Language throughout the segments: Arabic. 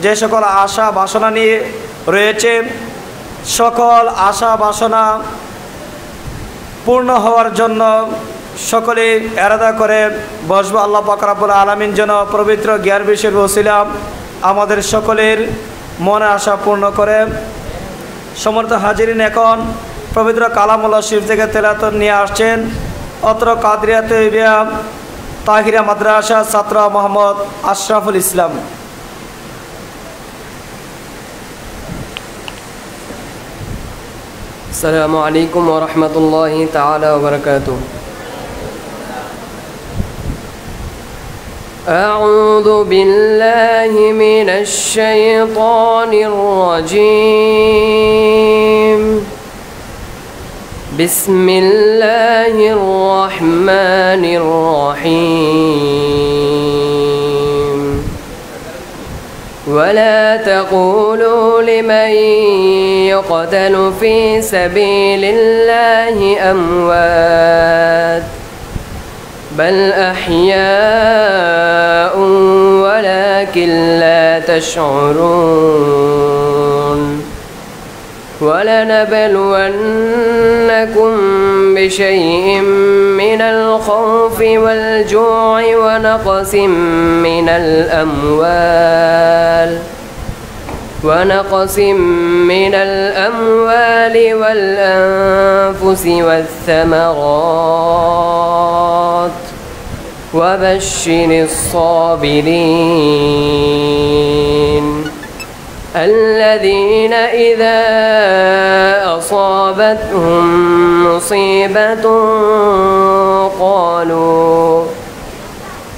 যে সকল আশা বাসনা নিয়ে রয়েছে সকল আশা বাসনা পূর্ণ হওয়ার জন্য সকলে এরাদা করে বসবো। আল্লাহ পাক রব্বুল আলামিন যেন পবিত্র জ্ঞান বিষয়ের ওসিলা আমাদের সকলের মনে আশা পূর্ণ করে। সমর্থ হাজিরিন, এখন পবিত্র কালামুল্লাহ শরীফ থেকে তেলাওয়াত নিয়ে আসছেন অত্র কাদরিয়া তৈবিয়া তাহিরা মাদ্রাসা ছাত্র মোহাম্মদ আশরাফুল ইসলাম। আসসালামু আলাইকুম ওয়া রাহমাতুল্লাহি তাআলা ওয়া বারাকাতুহু। আউযু বিল্লাহি মিনাশ শাইতানির রাজীম। বিসমিল্লাহির রাহমানির রাহিম। ولا تقولوا لمن يقتل في سبيل الله أموات بل أحياء ولكن لا تشعرون ولنبلونكم بشيء من الخوف والجوع ونقص من الأموال والأنفس والثمرات وبشر الصابرين الذين إذا أصابتهم مصيبة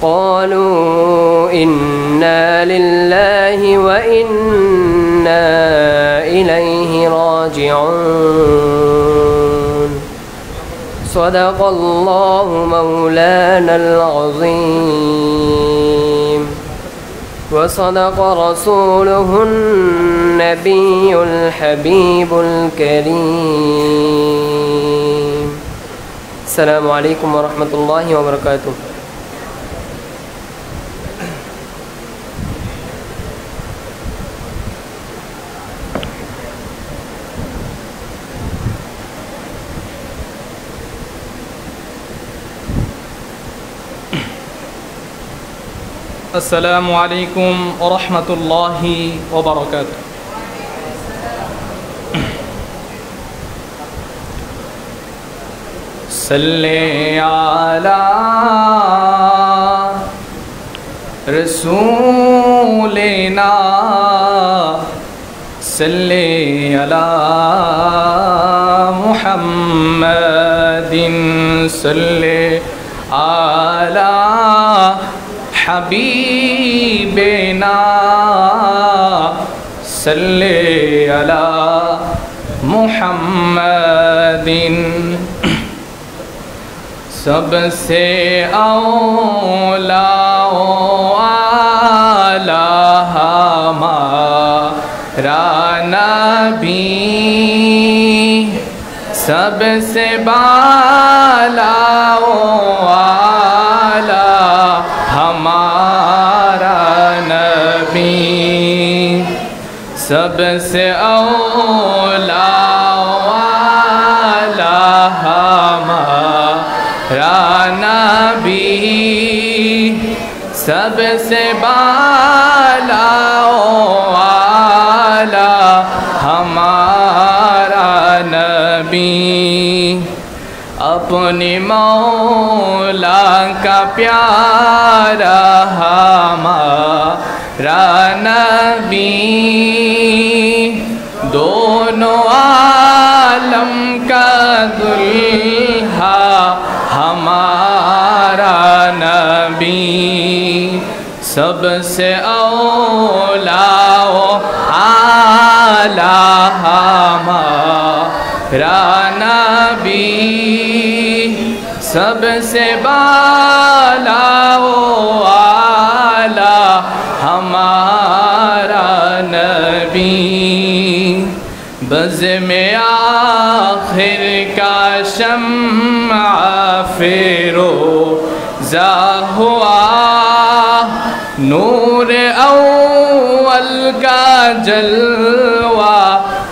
قالوا إنا لله وإنا إليه راجعون صدق الله مولانا العظيم وصدق رسوله النبي الحبيب الكريم. السلام عليكم ورحمة الله وبركاته. السلام عليكم ورحمة الله وبركاته. صلی علی رسولنا صلی علی محمد صلی علی حبیبنا صلی علی محمد. سب سے اولا والا ہمارا نبی، سب سے بالا والا ہمارا نبی، سب سے اولا والا ہمارا نبی، سب سے بالا والا ہمارا نبی. اپنی مولا کا پیارا ہمارا نبی، دونوں عالم کا دلہا ہمارا نبی، سب سے اولا و اعلیٰ ہمارا نبی، سب سے بالا و اعلیٰ ہمارا نبی. بزم آخر کا شمع فیروزہ ہوا، نور اول जलवा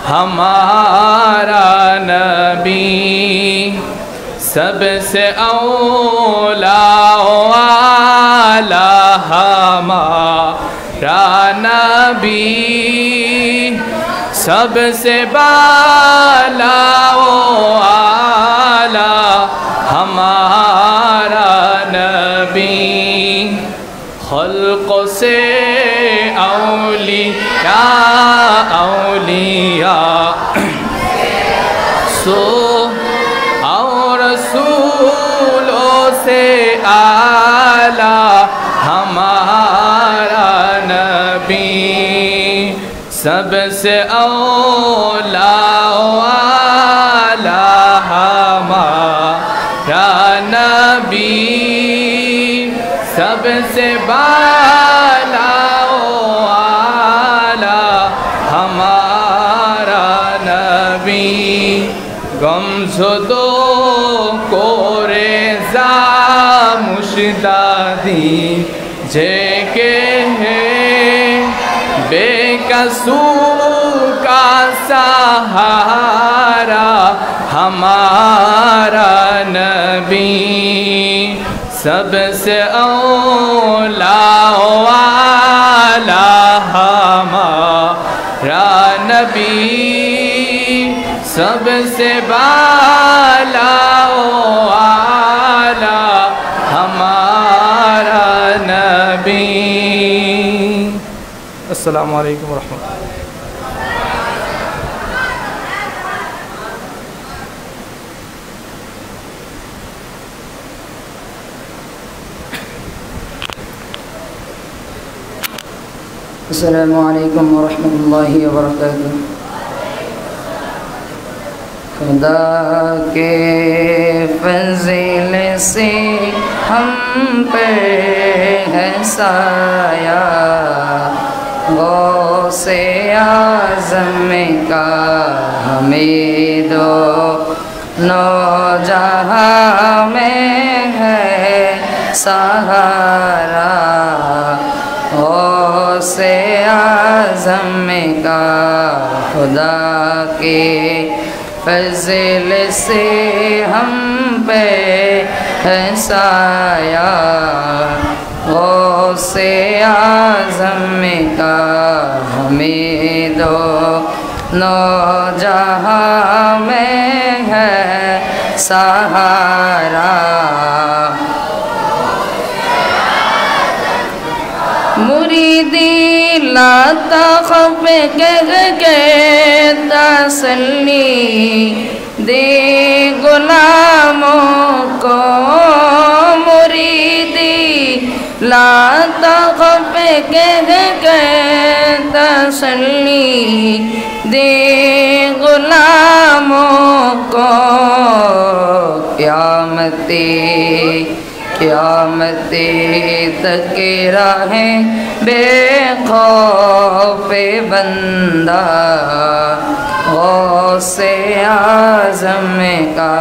हमारा नबी सबसे औला वाला हमारा नबी सबसे बाला वाला हमारा नबी खल्क़ से औलिया औलिया सो और रसूलों से आला हमारा नबी सबसे औला वाला हमारा नबी सबसे बाला वाला हमारा नबी गमज़दो कोरे जा मुशदादी जेके है बेकसू का सहारा हमारा नबी सबसे औला वाला हमारा नबी सबसे बाला वाला हमारा नबी। अस्सलामु अलैकुम वरहमतुल्लाह। अस्सलामु अलैकुम वरहमतुल्लाहि वबरकातुहू। खुदा के फज़ल से हम पे है साया, गौसे आज़म का हमें दो नौजहां में है सहारा, गौसे आज़म का खुदा के फज़ल से हम पे है साया, गौसे आज़म का हमें दो नौजहां में है सहारा। मुरीदी लाता खफ़ कह के तसल्ली दे गुलामों को, मुरीदी लाता खफ़ कह के तसल्ली दे गुलामों को। क़यामते तक राहें बेखौफ़े बंदा, गौसे आज़म का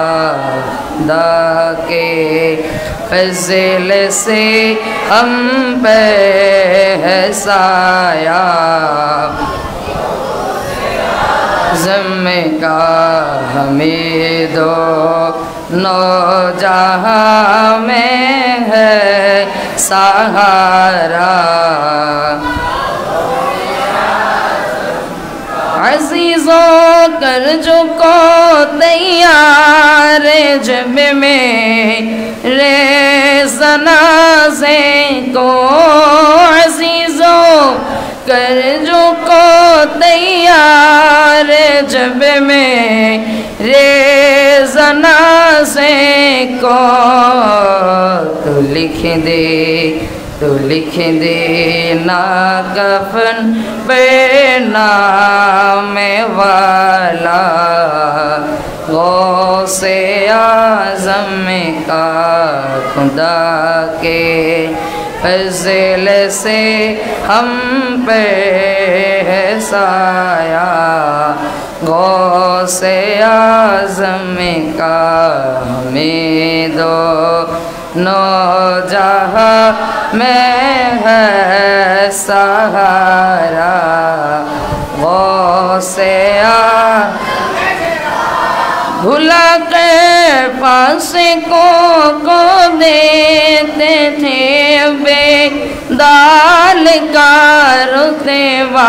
खुदा के फज़ल से हम पे है साया, आज़म का हमें दो नौजहां में है सहारा। अज़ीज़ों कर जो को तैयार जब में रे जनाज़े को, अज़ीज़ों कर जो को तैयार जब में रे जनाज़े को। तो लिख दे ना कफन पे नाम वाला, गौसे आज़म का खुदा के फज़ल से हम पे है साया, गौसे आज़म का हमें दो नौजहां में है सहारा। غوثے بھلا کے فاسقوں کو دیتے تھے بے دال کا رتبہ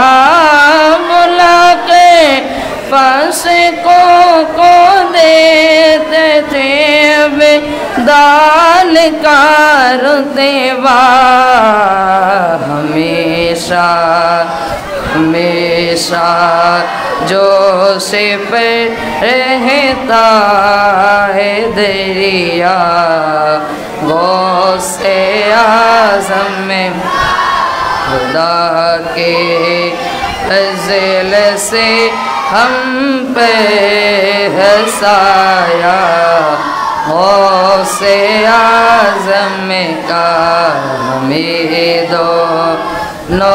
بھلا کے فاسقوں کو دیتے تھے بے دال کا رتبہ ہمیشہ ہمیشہ جو صرف رہتا ہے دریا غوث اعظم میں خدا کے فضل سے ہم پہ ہے سایہ غوث اعظم کا ہمیں دونوں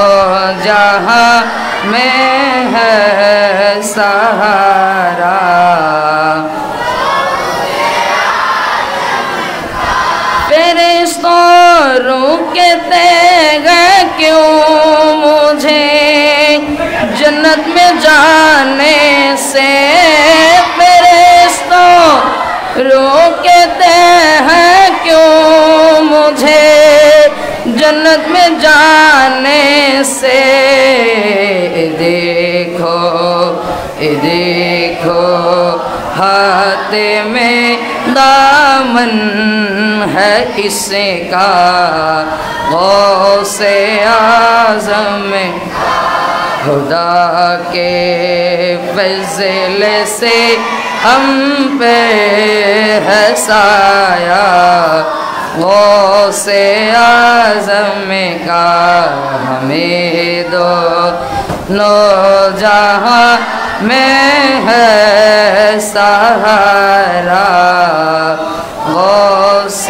جہاں میں ہے سہارا فرشتوں روکتے گئے کیوں مجھے جنت میں جانے سے فرشتوں روکتے ہیں کیوں مجھے جنت میں جانے سے دیکھو ہاتھ میں دامن ہے اس کا غوث اعظم میں خدا کے فضل سے ہم پہ ہے سایہ غوث اعظم کا ہمیں دونوں جہاں میں ہے سہارا غوث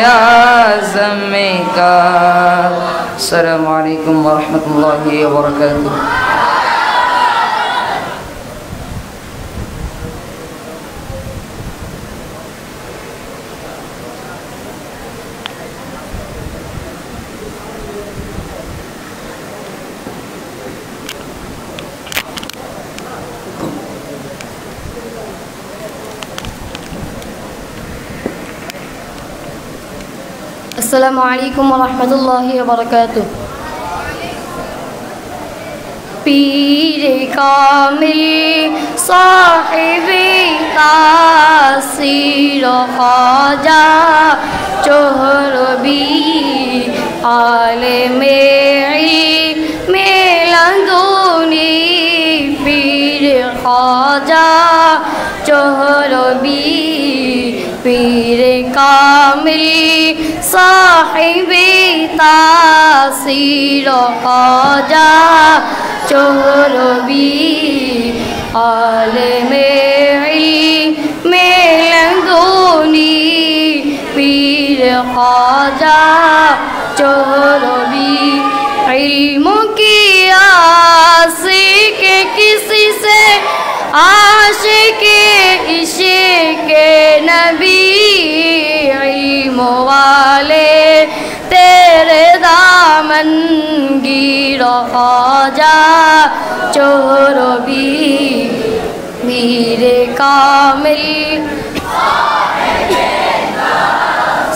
اعظم کا السلام علیکم ورحمۃ اللہ وبرکاتہ السلام علیکم ورحمۃ اللہ وبرکاتہ پیر کامل صاحب تاثیر خواجہ چہربی عالم علم لدنی پیر خواجہ چہربی پیر کامل صاحب تاثیر خواجہ چہربی عالم علم لدنی پیر خواجہ چہربی علم کی آس کے کسی سے عاشق عشق نبی علم والے تیرے دامن گیر خواجہ چہربی پیر کامل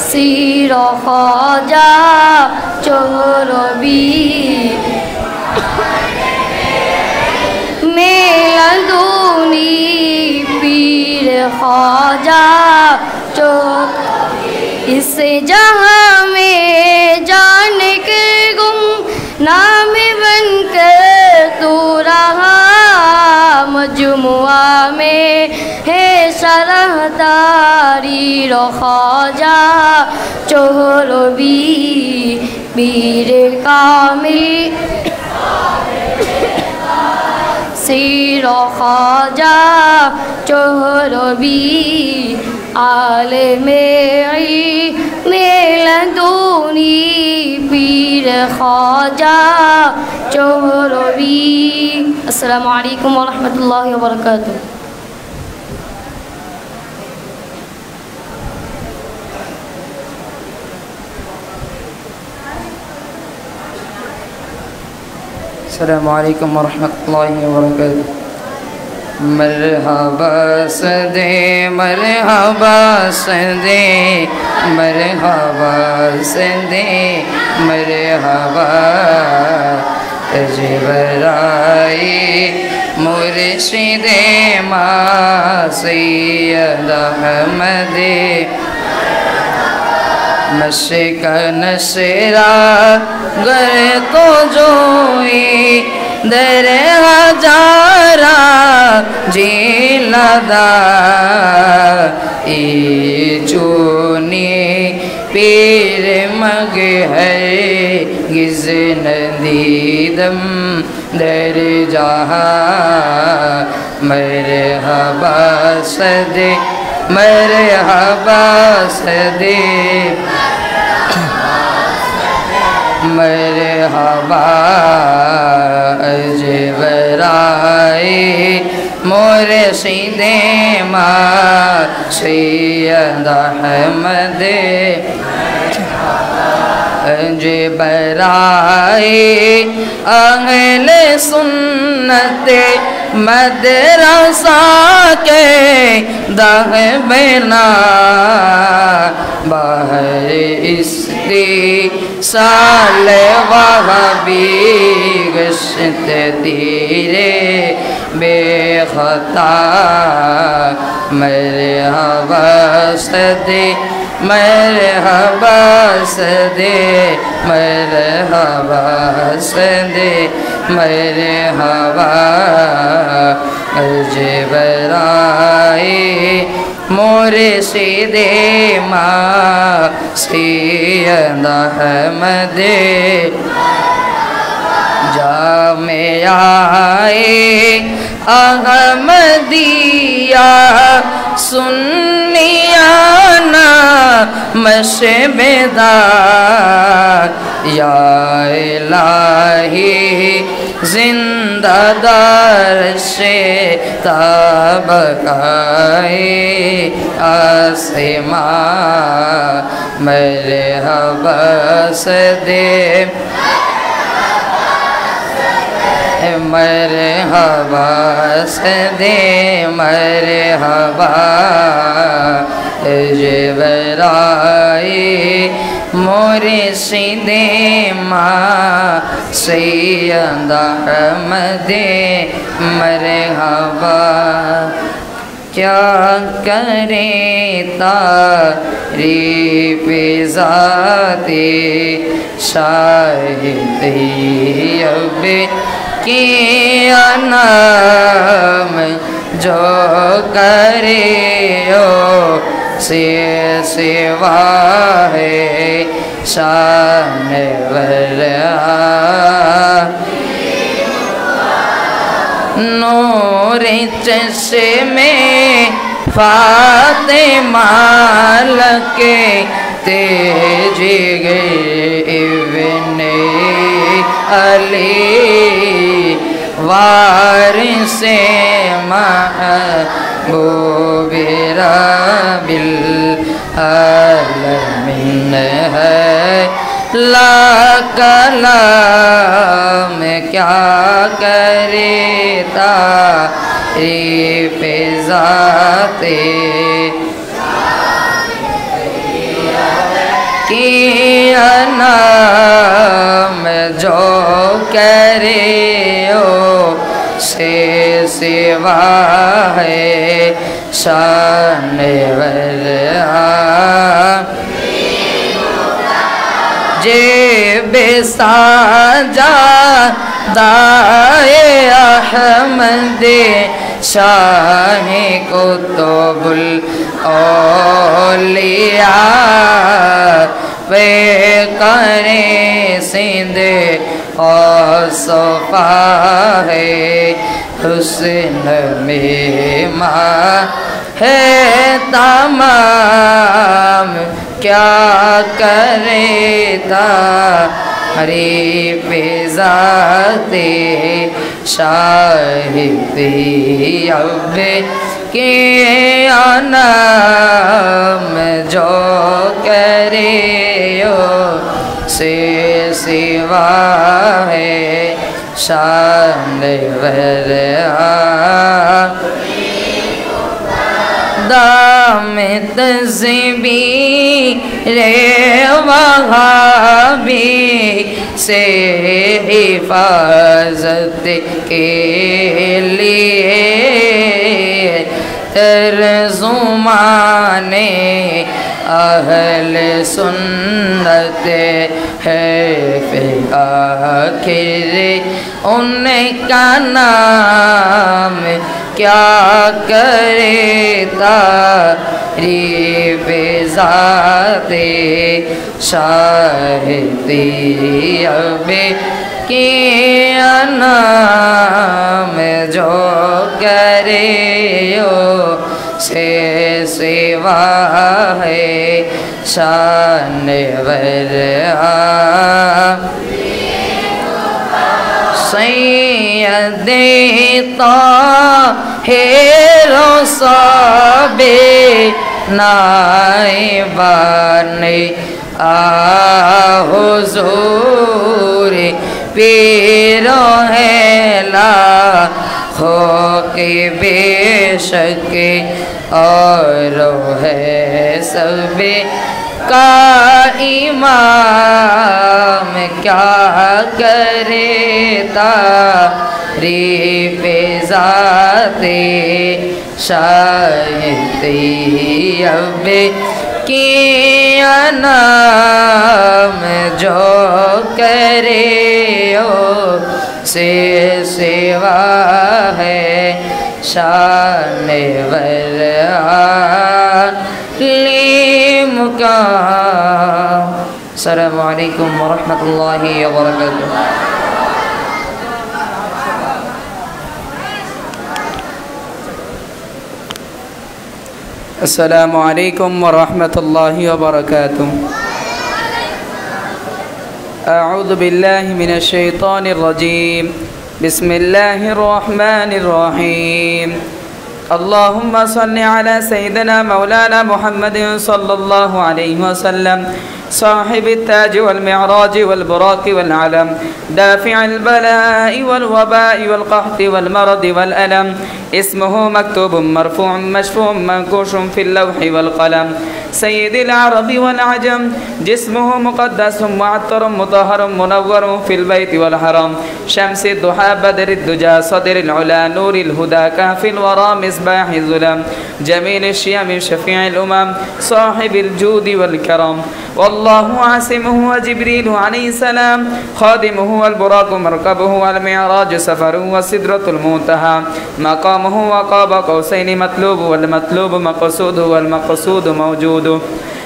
سیر خواجہ چہربی لدنی پیر خواجہ اس جہاں میں جان کے گم نام بن کر تو رہا مجموعہ میں ہے شرحداری خواجہ چہربی پیر کامل سیر خواجہ چہربی عالم علم لدنی پیر خواجہ چہربی السلام علیکم ورحمۃ اللہ وبرکاتہ السلام علیکم ورحمۃ اللہ وبرکاتہ مرحبا صدے مرحبا صدے مرحبا صدے مرحبا جبرائی مرشد ما سید احمد مشک نشرا گر تو جوئی در ہزارا جیلدا ای چونی پیر مگ ہے گز ندیدم در جہاں مرحبا صدے مرحبا صدے مرحبا جبرائی مرشد ما سید احمد جبرائی اہل سنت مدرسہ کے دہبنا باہر استیصال وہابی گشت تیرے بے خطا مرحبا صدے مرحبا صدے مرحبا صدے مرحبا جبرائی مرشد ما سید احمد جامعہ احمدیہ سنیانہ مشبدار یا الہی زندہ دار تابقائی آسمان مرحبا صدے مرحبا صدے مرحبا جبرائی مرشد ما سید احمد مرحبا کیا کرے تعریف ذات شاہ طیب کیا نام جو کرے سے سوا ہے شان ورا نور چشمے فاطمہ لکے تیج ابن علی وارث محبوب رب العالمین ہے لا کلام کیا کرے تعریف ذات کیا نام جو کرے سے سوا ہے شان ورا جب ساجدائے احمد شاہ کتب الاولیاء پہ کریں سندھ صفا ہے حسن میں ماں ہے تمام کیا کرے تعریف ذات شاہ طیب کے نام جو کرے سے سوا ہے शानवर दाम तस्बीह वहाबी से हिफाजत के लिए तर्जुमाने अहल सुन्नत है फिर आखिर उनका नाम क्या करे तारीफ ज़ाते शाहिदी अब के नाम जो करे से सिवा है शानवर सैयदे ताहिर साबे नाइबाने हुज़ूर पीरो है लाखों के बेशक और है सबे का इमाम क्या करे तारीफ ज़ाते शाहिदी अब के नाम जो करे से सिवा है शानवर मुकाम। अस्सलामु अलैकुम वरहमतुल्लाहि वबरकातुह। अस्सलामु अलैकुम वरहमतुल्लाहि वबरकातुह। अऊज़ु बिल्लाहि मिनश शैतानिर रजीम। बिस्मिल्लाहिर रहमानिर रहीम। अल्लाहुम्मा सल्लि अला सय्यिदिना मौलाना मुहम्मदिन सल्लल्लाहु अलैहि वसल्लम صاحب التاج والمعراج والبراق والعلم دافع البلاء والوباء والقحط والمرض والألم اسمه مكتوب مرفوع مشفوع منقوش في اللوح والقلم سيد العرب والعجم جسمه مقدس معطر مطهر منور في البيت والحرم شمس الضحى بدر الدجى صدر العلا نور الهدى كهف الورى مصباح الظلم جميل الشيم شفيع الأمم صاحب الجود والكرم والله عاصمه وجبريل عليه السلام خادمه والبراق مركبه والمعراج سفره والسدرة المنتهى مقامه وقاب قوسين مطلوب والمطلوب مقصود والمقصود موجود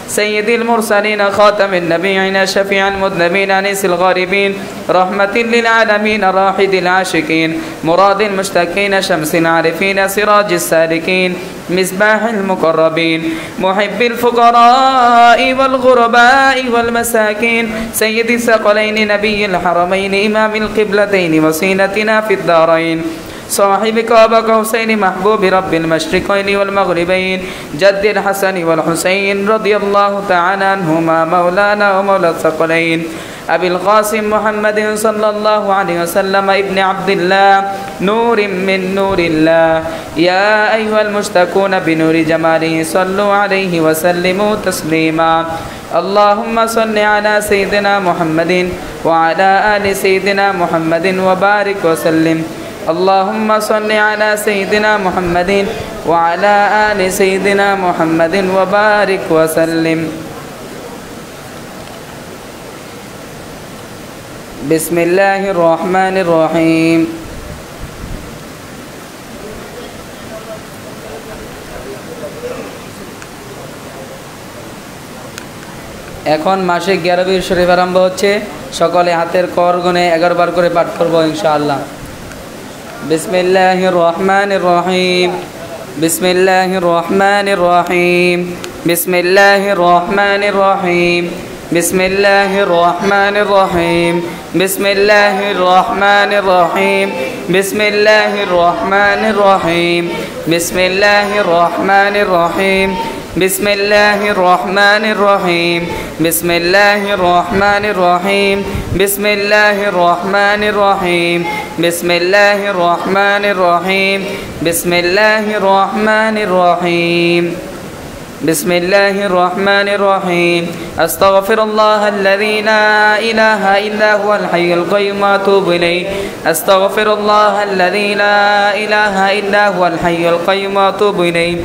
سيد المرسلين خاتم النبيين شفيع المذنبين أنيس الغاربين رحمة للعالمين راحد العاشقين مراد المشتكين شمس العارفين سراج السالكين مصباح المقربين محب الفقراء والغرباء والمساكين سيد الثقلين نبي الحرمين إمام القبلتين وسيلتنا في الدارين صاحب قاب قوسين محبوب رب المشرقين والمغربين جد الحسن والحسين رضي الله تعالى عنهما مولانا ومولى الثقلين أبي القاسم محمد صلى الله عليه وسلم ابن عبد الله نور من نور الله يا أيها المشتكون بنور جماله صلوا عليه وسلموا تسليما اللهم صل على سيدنا محمد وعلى آل سيدنا محمد وبارك وسلم اللهم صل على سيدنا محمد وعلى آل سيدنا محمد وبارك وسلم بسم الله الرحمن الرحيم এখন মাসিক 11 শরীফ আরম্ভ হচ্ছে সকলে হাতের কর গুনে 11 বার করে পাঠ করব ইনশাআল্লাহ বিসমিল্লাহির রহমানির রহিম বিসমিল্লাহির রহমানির রহিম বিসমিল্লাহির রহমানির রহিম বিসমিল্লাহির রহমানির রহিম বিসমিল্লাহির রহমানির রহিম বিসমিল্লাহির রহমানির রহিম বিসমিল্লাহির রহমানির রহিম بسم الله الرحمن الرحيم بسم الله الرحمن الرحيم بسم الله الرحمن الرحيم بسم الله الرحمن الرحيم بسم الله الرحمن الرحيم بسم الله الرحمن الرحيم أستغفر الله الذي لا إله إلا هو الحي القيوم وأتوب إليه أستغفر الله الذي لا إله إلا هو الحي القيوم وأتوب إليه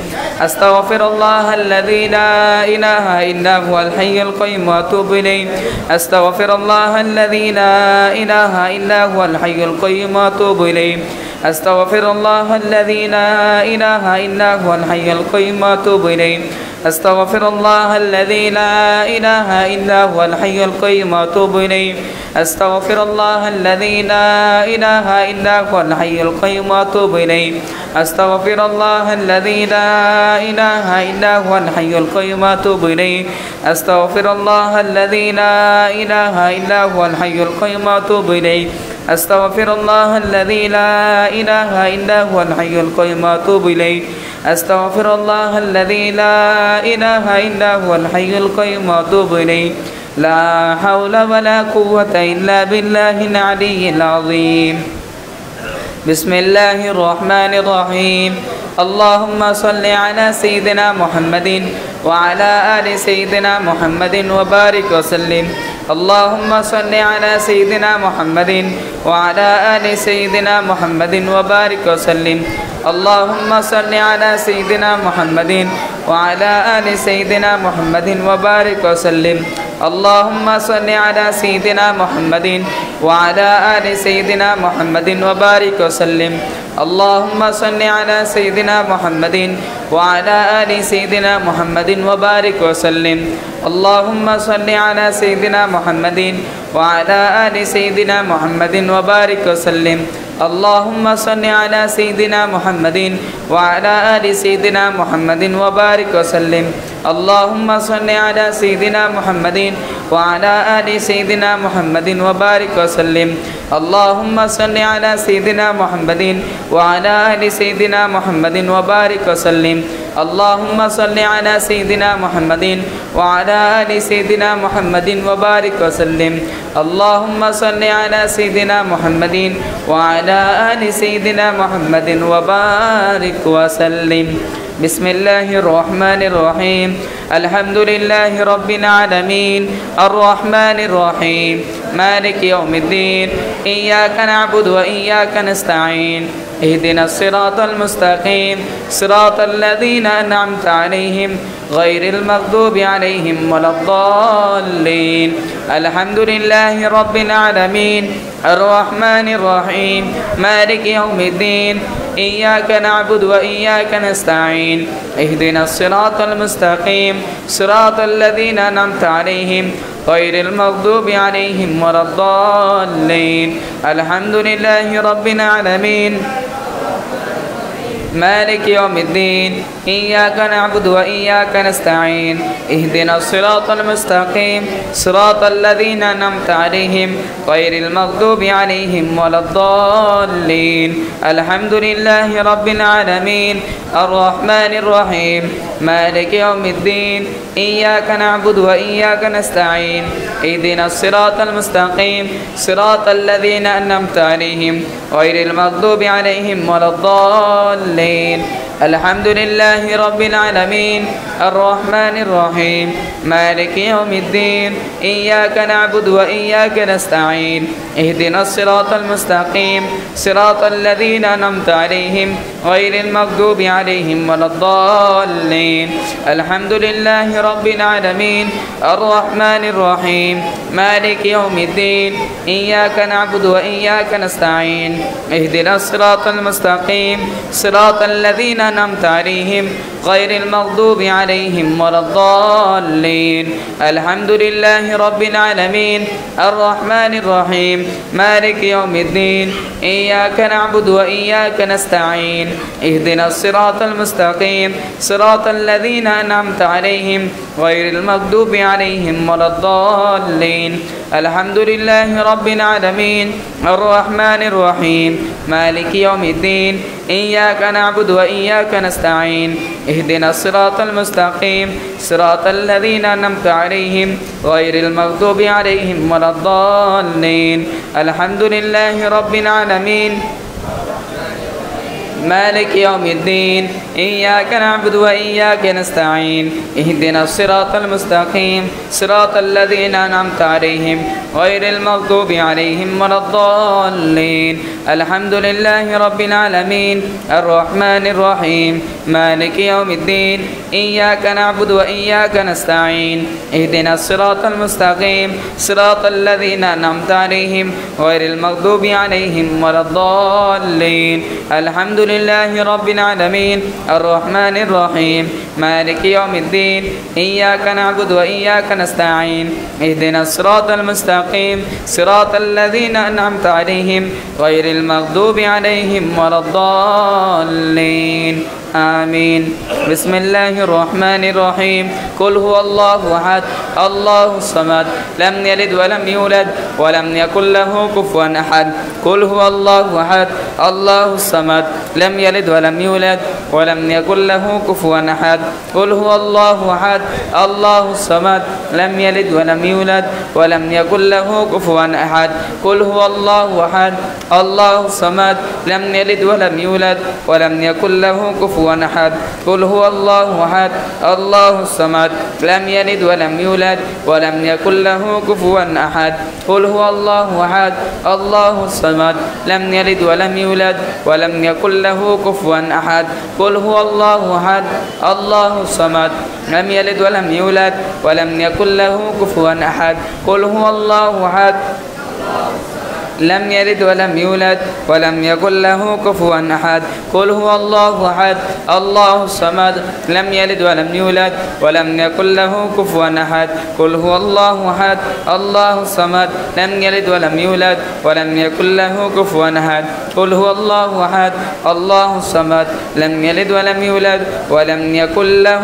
أستغفر الله الذي لا إله إلا هو الحي القيوم وأتوب إليه أستغفر الله الذي لا إله إلا هو الحي القيوم وأتوب إليه أستغفر الله الذي لا إله إلا هو الحي القيوم وأتوب إليه أستغفر الله الذي لا إله إلا هو الحي القيوم وأتوب إليه أستغفر الله الذي لا إله إلا هو الحي القيوم وأتوب إليه أستغفر الله الذي لا إله إلا هو الحي القيوم وأتوب إليه أستغفر الله الذي لا إله إلا هو الحي القيوم وأتوب إليه أستغفر الله الذي لا إله إلا هو الحي القيوم وأتوب إليه أستغفر الله الذي لا إله إلا هو الحي القيوم وأتوب إليه لا حول ولا قوة إلا بالله العلي العظيم بسم الله الرحمن الرحيم اللهم صل على سيدنا محمد وعلى آل سيدنا محمد وبارك وسلم اللهم صل على سيدنا محمد وعلى آل سيدنا محمد وبارك وسلم اللهم صل على سيدنا محمد وعلى آل سيدنا محمد وبارك وسلم اللهم صل على سيدنا محمد وعلى آل سيدنا محمد وبارك وسلم اللهم صل على سيدنا محمد وعلى آل سيدنا محمد وبارك وسلم اللهم صل على سيدنا محمد وعلى آل سيدنا محمد وبارك وسلم اللهم صل على سيدنا محمد وعلى آل سيدنا محمد وبارك وسلم اللهم صل على سيدنا محمد وعلى آل سيدنا محمد وبارك وسلم اللهم صل على سيدنا محمد وعلى آل سيدنا محمد وبارك وسلم اللهم صل على سيدنا محمد وعلى آل سيدنا محمد وبارك وسلم اللهم صل على سيدنا محمد وعلى آل سيدنا محمد وبارك وسلم بسم الله الرحمن الرحيم الحمد لله رب العالمين الرحمن الرحيم مالك يوم الدين إياك نعبد وإياك نستعين اهدنا الصراط المستقيم صراط الذين أنعمت عليهم غير المغضوب عليهم ولا الضالين الحمد لله رب العالمين الرحمن الرحيم مالك يوم الدين إياك نعبد وإياك نستعين اهدنا الصراط المستقيم صراط الذين أنعمت عليهم غير المغضوب عليهم ولا الضالين الحمد لله رب العالمين مالك يوم الدين إياك نعبد وإياك نستعين اهدنا الصراط المستقيم صراط الذين أنعمت عليهم غير المغضوب عليهم ولا الضالين الحمد لله رب العالمين الرحمن الرحيم مالك يوم الدين إياك نعبد وإياك نستعين اهدنا الصراط المستقيم صراط الذين أنعمت عليهم غير المغضوب عليهم ولا الضالين الحمد لله رب العالمين الرحمن الرحيم مالك يوم الدين إياك نعبد وإياك نستعين اهدنا الصراط المستقيم صراط الذين أنعمت عليهم غير المغضوب عليهم ولا الضالين الحمد لله رب العالمين الرحمن الرحيم مالك يوم الدين إياك نعبد وإياك نستعين اهدنا الصراط المستقيم صراط الذين أنعمت عليهم غير المغضوب عليهم ولا الضالين الحمد لله رب العالمين الرحمن الرحيم مالك يوم الدين إياك نعبد وإياك نستعين اهدنا الصراط المستقيم صراط الذين أنعمت عليهم غير المغضوب عليهم ولا الضالين الحمد لله رب العالمين الرحمن الرحيم مالك يوم الدين إياك نعبد وإياك نستعين اهدنا الصراط المستقيم صراط الذين أنعمت عليهم غير المغضوب عليهم ولا الضالين الحمد لله رب العالمين مالك يوم الدين إياك نعبد وإياك نستعين اهدنا الصراط المستقيم صراط الذين أنعمت عليهم غير المغضوب عليهم ولا الضالين الحمد لله رب العالمين الرحمن الرحيم مالك يوم الدين إياك نعبد وإياك نستعين اهدنا الصراط المستقيم صراط الذين أنعمت عليهم غير المغضوب عليهم ولا الضالين الحمد لله رب العالمين الرحمن الرحيم مالك يوم الدين إياك نعبد وإياك نستعين اهدنا الصراط المستقيم صراط الذين أنعمت عليهم غير المغضوب عليهم ولا الضالين آمين بسم الله الرحمن الرحيم قل هو الله أحد الله الصمد لم يلد ولم يولد ولم يكن له كفوا أحد قل هو الله أحد الله الصمد لم يلد ولم يولد ولم يكن له كفوا أحد قل هو الله أحد الله الصمد لم يلد ولم يولد ولم يكن له كفوا أحد قل هو الله أحد الله الصمد لم يلد ولم يولد ولم يكن له كفوا أحد قل هو الله أحد الله الصمد لم يلد ولم يولد ولم يكن له كفوا أحد قل هو الله أحد الله الصمد لم يلد ولم يولد ولم يكن له كفوا أحد قل هو الله أحد الله الصمد لم يلد ولم يولد ولم يكن له كفوا أحد قل هو الله أحد لم يلد ولم يولد ولم يكن له كفوا أحد قل هو الله أحد الله الصمد لم يلد ولم يولد ولم يكن له كفوا أحد قل هو الله أحد الله الصمد لم يلد ولم يولد ولم يكن له كفوا أحد قل هو الله أحد الله الصمد لم يلد ولم يولد ولم يكن له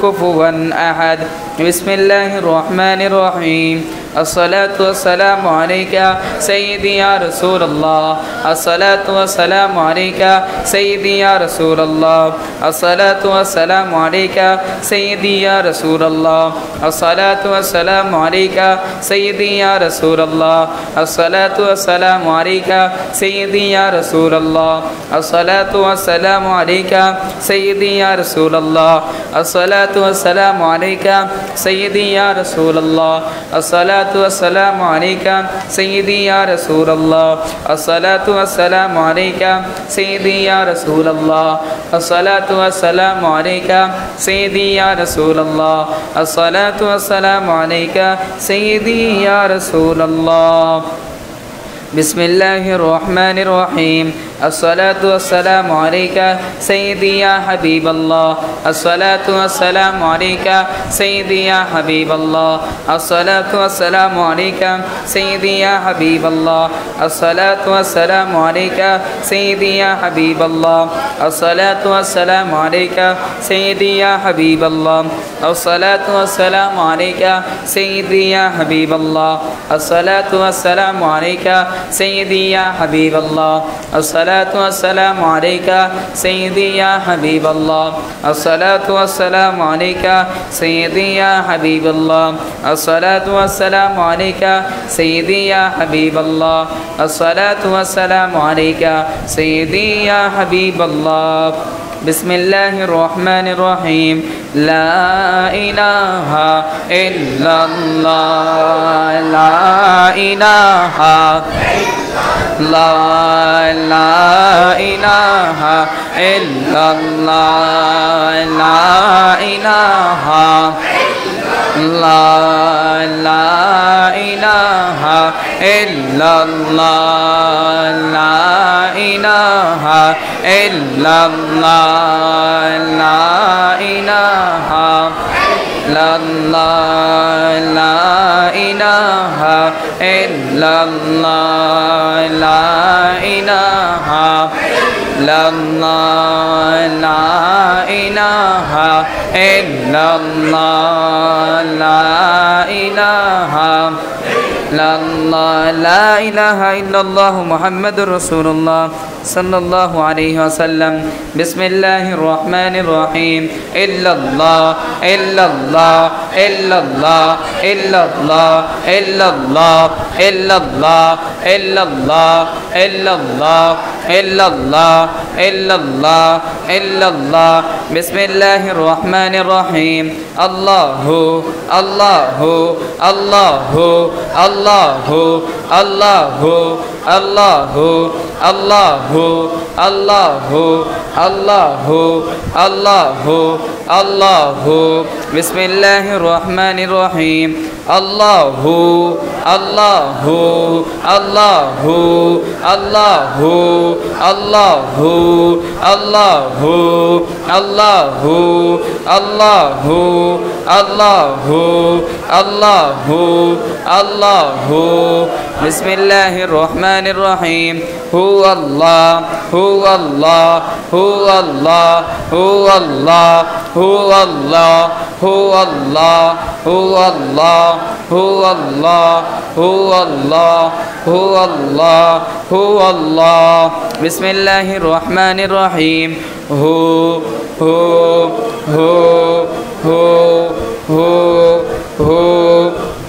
كفوا أحد بسم الله الرحمن الرحيم الصلاة والسلام عليك سيدي يا رسول الله الصلاة والسلام عليك سيدي يا رسول الله الصلاة والسلام عليك سيدي يا رسول الله الصلاة والسلام عليك سيدي يا رسول الله الصلاة والسلام عليك سيدي يا رسول الله الصلاة والسلام عليك سيدي يا رسول الله الصلاة والسلام عليك سيدي يا رسول الله الصلاة والسلام عليك سيدي يا رسول الله الصلاة والسلام عليك سيدي يا رسول الله الصلاة والسلام عليك سيدي يا رسول الله الصلاة والسلام عليك سيدي يا رسول الله بسم الله الرحمن الرحيم الصلاة والسلام عليك سيدي يا حبيب الله الصلاة والسلام عليك سيدي يا حبيب الله الصلاة والسلام عليك سيدي يا حبيب الله الصلاة والسلام عليك سيدي يا حبيب الله الصلاة والسلام عليك سيدي يا حبيب الله الصلاة والسلام عليك سيدي يا حبيب الله الصلاة والسلام عليك سيدي يا حبيب الله الصلاة والسلام عليك سيدي يا حبيب الله الصلاة والسلام عليك سيدي يا حبيب الله الصلاة والسلام عليك سيدي يا حبيب الله الصلاة والسلام عليك سيدي يا حبيب الله بسم الله الرحمن الرحيم لا إله إلا الله لا إله لا إله إلا الله لا إله لا إله إلا الله لا إله إلا الله لا إله لا إله إلا الله لا إله لا إله إلا الله لا إله ইল্লাল্লাহ লা ইলাহা ইল্লাল্লাহু মুহাম্মাদুর রাসূলুল্লাহ সাল্লাল্লাহু আলাইহি ওয়াসাল্লাম বিসমিল্লাহির রহমানির রহিম ইল্লাল্লাহ ইল্লাল্লাহ ইল্লাল্লাহ ইল্লাল্লাহ ইল্লাল্লাহ ইল্লাল্লাহ ইল্লাল্লাহ ইল্লাল্লাহ ইল্লাল্লাহ ইল্লাল্লাহ ইল্লাল্লাহ বিসমিল্লাহির রহমানির রহিম আল্লাহু আল্লাহু আল্লাহু আল্লাহু আল্লাহু আল্লাহু আল্লাহু আল্লাহু আল্লাহু আল্লাহু আল্লাহু বিসমিল্লাহির রহমানির রহিম আল্লাহু আল্লাহু আল্লাহু আল্লাহু আল্লাহু আল্লাহু আল্লাহু আল্লাহু আল্লাহু আল্লাহু আল্লাহু বিসমিল্লাহির রহমানির রহিম হু আল্লাহ হু আল্লাহ হু আল্লাহ হু আল্লাহ হু আল্লাহ হু আল্লাহ হু আল্লাহ হু আল্লাহ হু আল্লাহ হু আল্লাহ হু আল্লাহ বিসমিল্লাহির রহমানির রহিম হু হু হু হু হু হু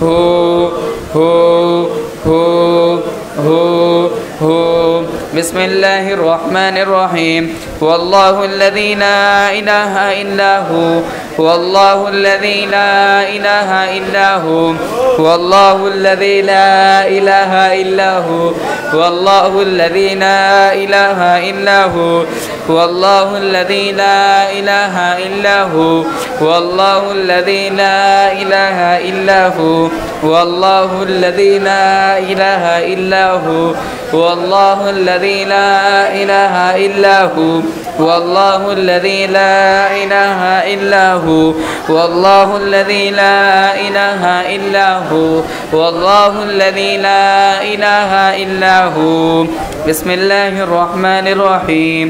হু হু হু হু হু বিসমিল্লাহির রহমানির রহিম ওয়াল্লাহু আল্লাযী লা ইলাহা ইল্লা হু ওয়াল্লাহু আল্লাযী লা ইলাহা ইল্লা হু ওয়াল্লাহু আল্লাযী লা ইলাহা ইল্লা হু ওয়াল্লাহু আল্লাযী লা ইলাহা ইল্লা হু ওয়াল্লাহু আল্লাযী লা ইলাহা ইল্লা হু ওয়াল্লাহু আল্লাযী লা ইলাহা ইল্লা হু ওয়াল্লাহু আল্লাযী লা ইলাহা ইল্লা হু ওয়াল্লাহু আল্লাযী লা ইলাহা ইল্লা হু ওয়াল্লাহু আল্লাযী লা ইলাহা ইল্লা হু ওয়াল্লাহু আল্লাযী লা ইলাহা ইল্লা হু ওয়াল্লাহু আল্লাযী লা ইলাহা ইল্লা হু বিসমিল্লাহির রহমানির রহিম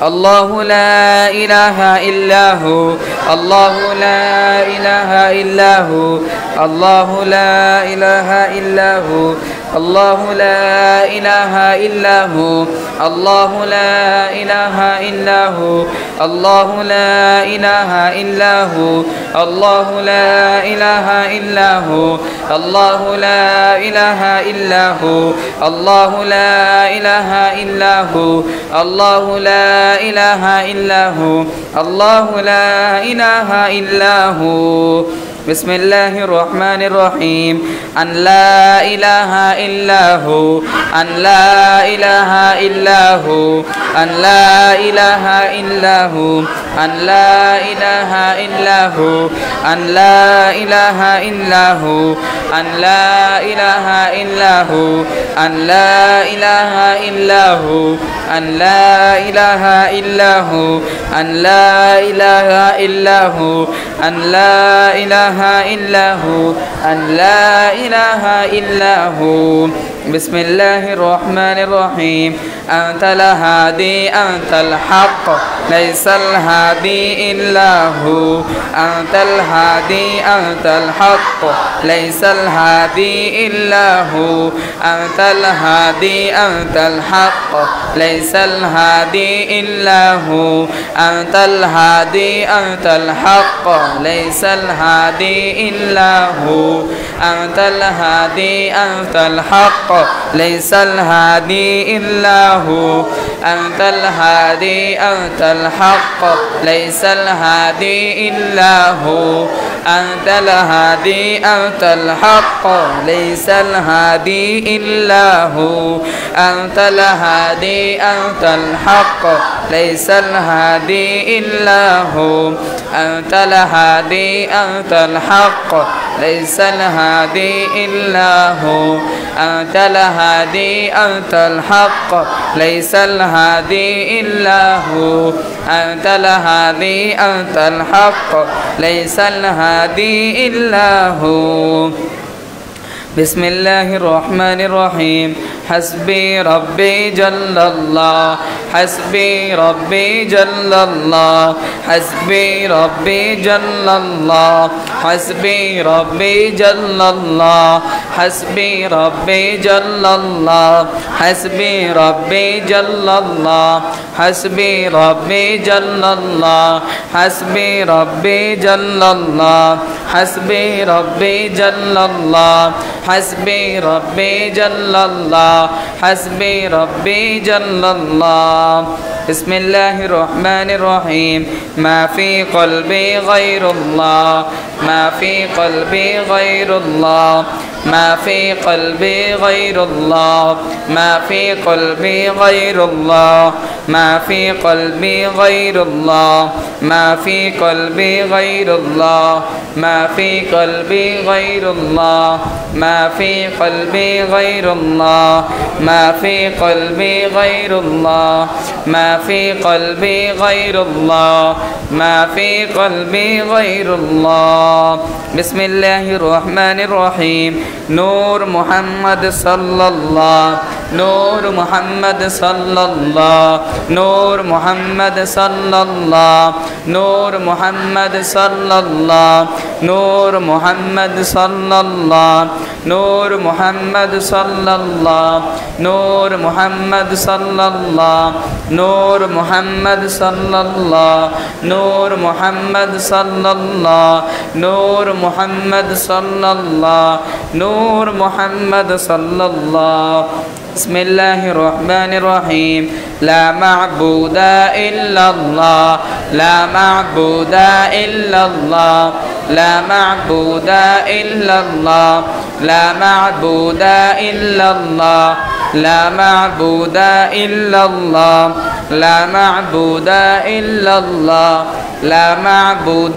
الله لا إله إلا هو الله لا إله إلا هو الله لا إله إلا هو الله لا إله إلا هو الله لا إله إلا هو الله لا إله إلا هو الله لا إله إلا هو الله لا إله إلا هو الله لا إله إلا هو الله لا إله إلا هو الله لا إله إلا هو بسم الله الرحمن الرحيم أن لا إله إلا هو أن لا إله إلا هو أن لا إله إلا هو أن لا إله إلا هو أن لا إله إلا هو أن لا إله إلا هو أن لا إله إلا هو أن لا إله إلا هو أن لا إله إلا هو أن لا إله إلا هو أن لا إله إلا هو بسم الله الرحمن الرحيم أنت الهادي أنت الحق ليس الهادي إلا هو أنت الهادي أنت الحق ليس الهادي إلا هو أنت الهادي أنت الحق ليس الهادي إلا هو أنت الهادي أنت الحق ليس الهادي إلا هو أنت الهادي أنت الحق ليس الهادي إلا هو أنت الهادي أنت الحق ليس الهادي إلا هو أنت الهادي أنت الحق ليس الهادي إلا هو أنت الهادي أنت الحق ليس الهادي إلا هو أنت الهادي أنت الحق ليس الهادي إلا هو أنت الهادي أنت الحق ليس الهادي إلا هو أنت الهادي أنت الحق ليس الهادي إلا هو بسم الله الرحمن الرحيم حسبي ربي جل الله حسبي ربي جل الله حسبي ربي جل الله حسبي ربي جل الله حسبي ربي جل الله حسبي ربي جل الله حسبي ربي جل الله حسبي ربي جل الله حسبي ربي جل الله حسبي ربي جل الله حسبي ربي جل الله بسم الله الرحمن الرحيم ما في قلبي غير الله ما في قلبي غير الله ما في قلبي غير الله ما في قلبي غير الله ما في قلبي غير الله ما في قلبي غير الله ما في قلبي غير الله ما في قلبي غير الله ما في قلبي غير الله ما في قلبي غير الله ما في قلبي غير الله بسم الله الرحمن الرحيم نور محمد صلى الله نور محمد صلى الله نور محمد صلى الله نور محمد صلى الله نور محمد صلى الله نور محمد صلى الله نور محمد صلى الله نور محمد صلى الله نور محمد صلى الله نور محمد صلى الله نور محمد صلى الله بسم الله الرحمن الرحيم لا معبود إلا الله لا معبود إلا الله لا معبود إلا الله لا معبود إلا الله لا معبود إلا الله لا معبود إلا الله لا معبود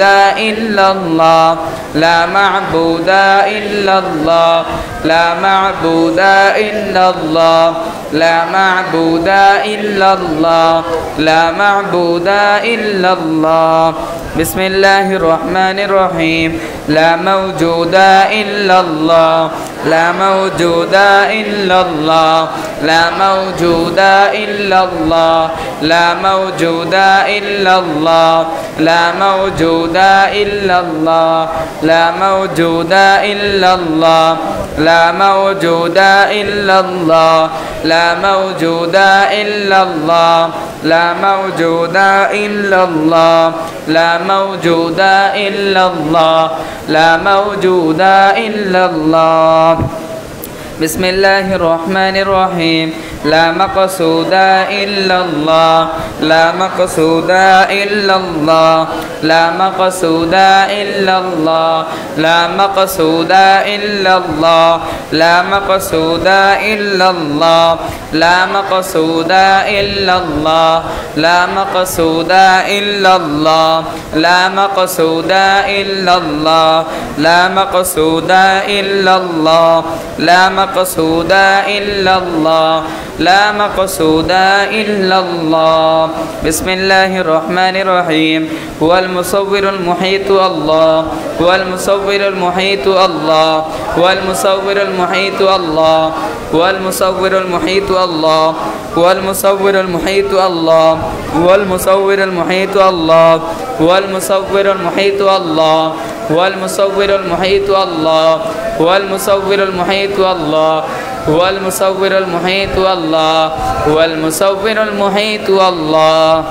إلا الله لا معبود إلا الله لا معبود إلا الله لا معبود إلا الله لا معبود إلا الله بسم الله الرحمن الرحيم لا موجود إلا الله لا موجود إلا الله لا موجود إلا الله لا موجود إلا الله لا موجود إلا الله لا موجود إلا الله لا موجود إلا الله لا موجود إلا الله لا موجود إلا الله لا موجود إلا الله لا موجود إلا الله بسم الله الرحمن الرحيم لا مقصود إلا الله لا مقصود إلا الله لا مقصود إلا الله لا مقصود إلا الله لا مقصود إلا الله لا مقصود إلا الله لا مقصود إلا الله لا مقصود إلا الله لا مقصود إلا الله لا مقصود إلا الله لا مقصود إلا الله بسم الله الرحمن الرحيم هو المصور المحيط الله هو المصور المحيط الله هو المصور المحيط الله هو المصور المحيط الله هو المصور المحيط الله هو المصور المحيط الله هو المصور المحيط الله هو المصور المحيط الله هو المصور المحيط الله هو المصور المحيط الله هو المصور المحيط الله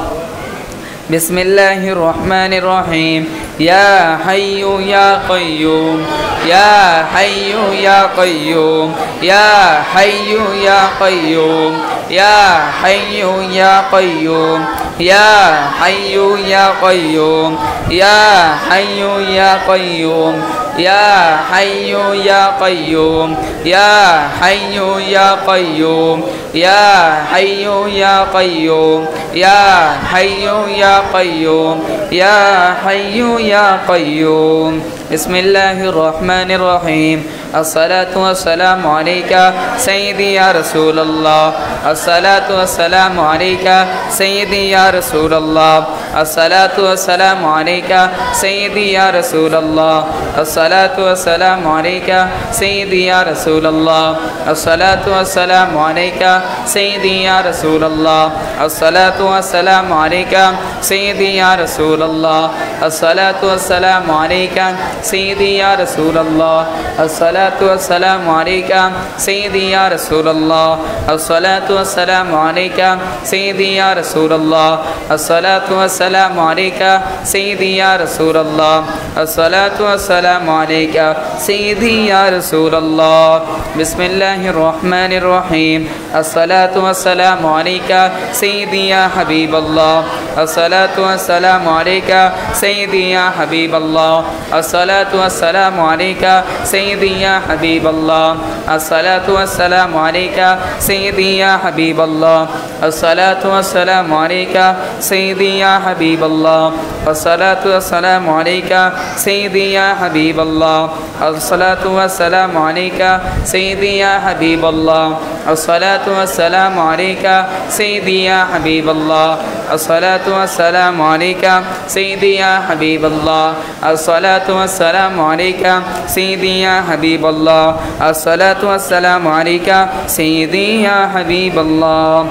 بسم الله الرحمن الرحيم يا حي يا قيوم يا حي يا قيوم يا حي يا قيوم يا حي يا قيوم يا حي يا قيوم يا حي يا قيوم يا حي يا قيوم يا حي يا قيوم يا حي يا قيوم يا حي يا قيوم يا حي يا قيوم بسم الله الرحمن الرحيم الصلاة والسلام عليك سيدي يا رسول الله الصلاة والسلام عليك سيدي يا رسول الله الصلاة والسلام عليك سيدي يا رسول الله الصلاة والسلام عليك سيدي يا رسول الله الصلاة والسلام عليك سيدي يا رسول الله الصلاة والسلام عليك سيدي يا رسول الله الصلاة والسلام عليك سيدي يا رسول الله الصلاة والسلام عليك سيدي يا رسول الله الصلاة والسلام عليك سيدي يا رسول الله الصلاة والسلام عليك سيدي يا رسول الله الصلاة والسلام عليك سيدي يا رسول الله بسم الله الرحمن الرحيم الصلاة والسلام عليك سيدي يا حبيب الله الصلاة والسلام عليك سيدي يا حبيب الله الصلاة والسلام عليك سيدي يا حبيب الله الصلاة والسلام عليك سيدي يا حبيب الله الصلاة والسلام عليك سيدي يا حبيب الله الصلاة والسلام عليك سيدي يا حبيب الله الصلاة والسلام عليك سيدي يا حبيب الله الصلاة والسلام عليك سيدي يا حبيب الله الصلاة والسلام عليك سيدي يا حبيب الله الصلاة والسلام عليك سيدي يا حبيب الله الصلاة والسلام عليك سيدي يا حبيب الله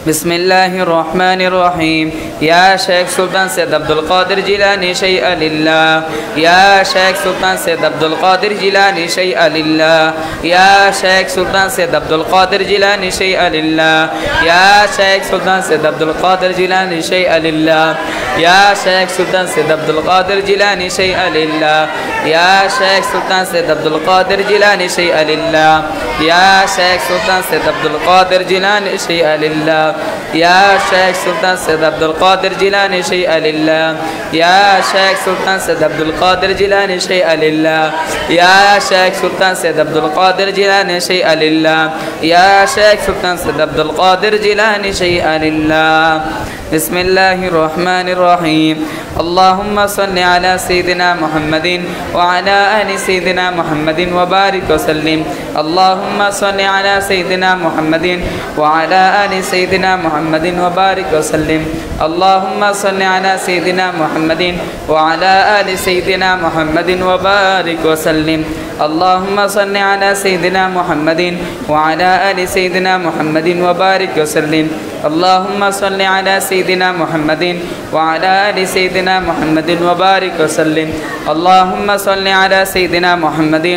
بسم الله الرحمن الرحيم يا شيخ سلطان سيد عبد القادر جيلاني شيئا لله يا شيخ سلطان سيد عبد القادر جيلاني شيئا لله يا شيخ سلطان سيد عبد القادر جيلاني شيئا لله يا شيخ سلطان سيد عبد القادر جيلاني شيئا لله يا شيخ سلطان سيد عبد القادر جيلاني شيئا لله يا شيخ سلطان سيد عبد القادر جيلاني شيئا لله يا شيخ سلطان سيد عبد القادر جيلاني شيئا لله يا شيخ سلطان سيد عبد القادر جيلاني شيئا لله يا شيخ سلطان سيد عبد القادر جيلاني شيئا لله يا شيخ سلطان سيد عبد القادر جيلاني شيئا لله يا شيخ سلطان سيد عبد القادر جيلاني شيئا لله بسم الله الرحمن الرحيم اللهم صل على سيدنا محمد وعلى آل سيدنا محمد وبارك وسلم اللهم صل على سيدنا محمد وعلى آل سيدنا محمد وبارك وسلم اللهم صل على سيدنا محمد وعلى آل سيدنا محمد وبارك وسلم اللهم صل على سيدنا محمد وعلى آل سيدنا محمد وبارك وسلم اللهم صل على سيدنا محمد وعلى آل سيدنا محمد وبارك وسلم اللهم صل على سيدنا محمد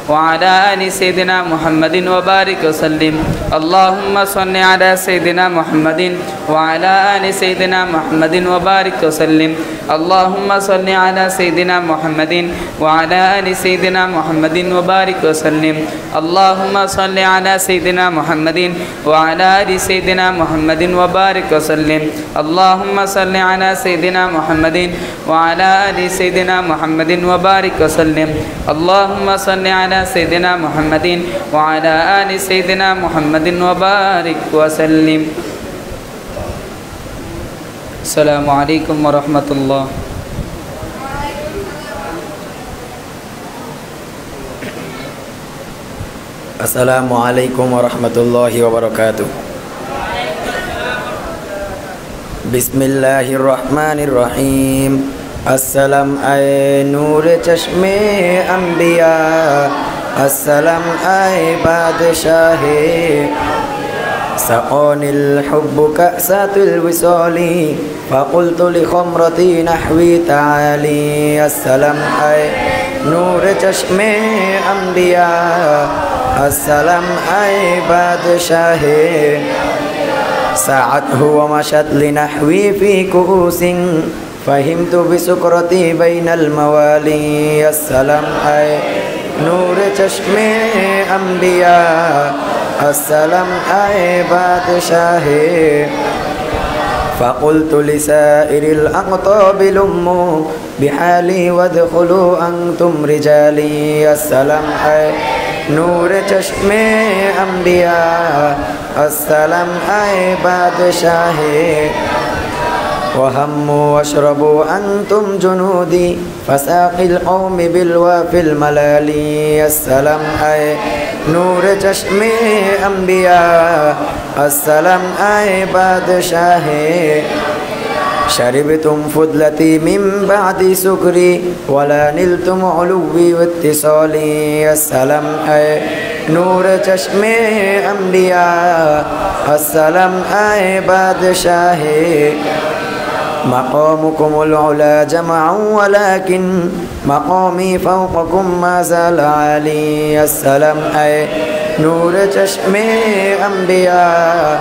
وعلى آل سيدنا محمد وبارك وسلم اللهم صل على سيدنا محمد وعلى آل سيدنا محمد وبارك وسلم اللهم صل على سيدنا محمد وعلى آل سيدنا محمد وبارك وسلم اللهم صل على سيدنا محمد وعلى آل سيدنا محمد وبارك وسلم اللهم صل على سيدنا محمد وعلى آل سيدنا محمد وبارك وسلم اللهم صل على سيدنا محمد وعلى آل سيدنا محمد وبارك وسلم السلام عليكم ورحمة الله السلام عليكم ورحمة الله وبركاته بسم الله الرحمن الرحيم السلام أي نور چشم أنبياء السلام أي بادشاہ سقاني الحب كأسات الوصال فقلت لخمرتي نحوي تعالي السلام أي نور چشم أنبياء السلام أي بادشاہ ساعته ومشت لنحوي في كؤوس فهمت بسكرتي بين الموالي السلام أي نور چشم أنبياء السلام أي بادشاہ فقلت لسائر الأقطاب لموا بحالي وادخلوا أنتم رجالي السلام أي نور چشم أنبياء السلام أي بادشاہ وهموا واشربوا أنتم جنودي فساقي القوم بالوافي الملالي السلام أي نور چشم أنبياء السلام أي بادشاهي شربتم فضلتي من بعد سكري ولا نلتم علوي واتصالي السلام أي نور چشم أنبياء السلام أي بادشاهي مقامكم العلا جمعا ولكن مقامي فوقكم ما زال عالي السلام أي نور چشم أنبياء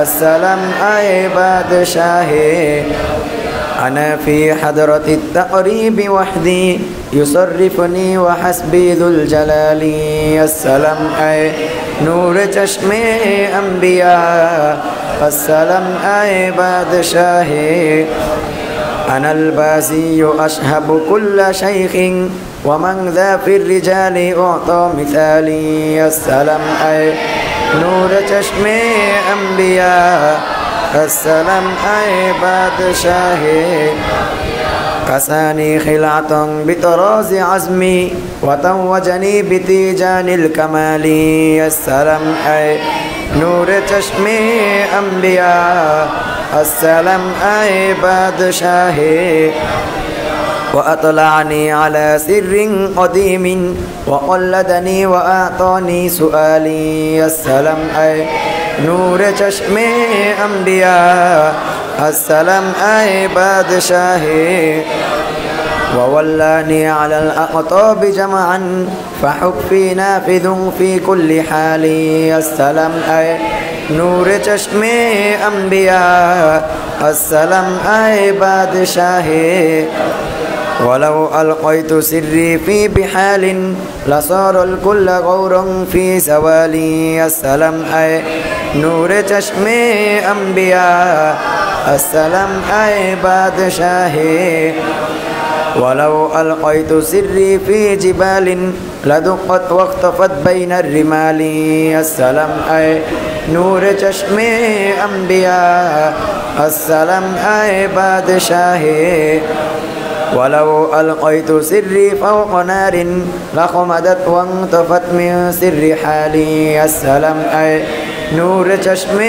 السلام أي بادشاهي أنا في حضرة التقريب وحدي يصرفني وحسبي ذو الجلال السلام أي نور چشم أنبياء السلام أي بادشاهي أنا البازي أشهب كل شيخ ومن ذا في الرجال أعطى مثالي السلام أي نور چشم أنبياء السلام أي بادشاهي كساني خلعة بطراز عزمي وتوجني بتيجان الكمال السلام أي نور چشم أنبياء السلام أي بادشاهي وأطلعني على سر قديم وقلدني وأعطاني سؤالي السلام أي نور چشم أنبياء السلام أي بادشاهي وولاني على الأقطاب جمعا فحكفي نافذ في كل حال السلام أي نور چشم أنبياء السلام أي بادشاهي ولو ألقيت سري في بحال لصار الكل غورا في زوالي السلام أي نور چشم أنبياء السلام أي بادشاهي ولو ألقيت سري في جبال لدقت واختفت بين الرمال السلام أي نور چشم أنبياء السلام أي بادشاهي ولو ألقيت سري فوق نار لخمدت وانطفت من سر حالي السلام أي نور چشم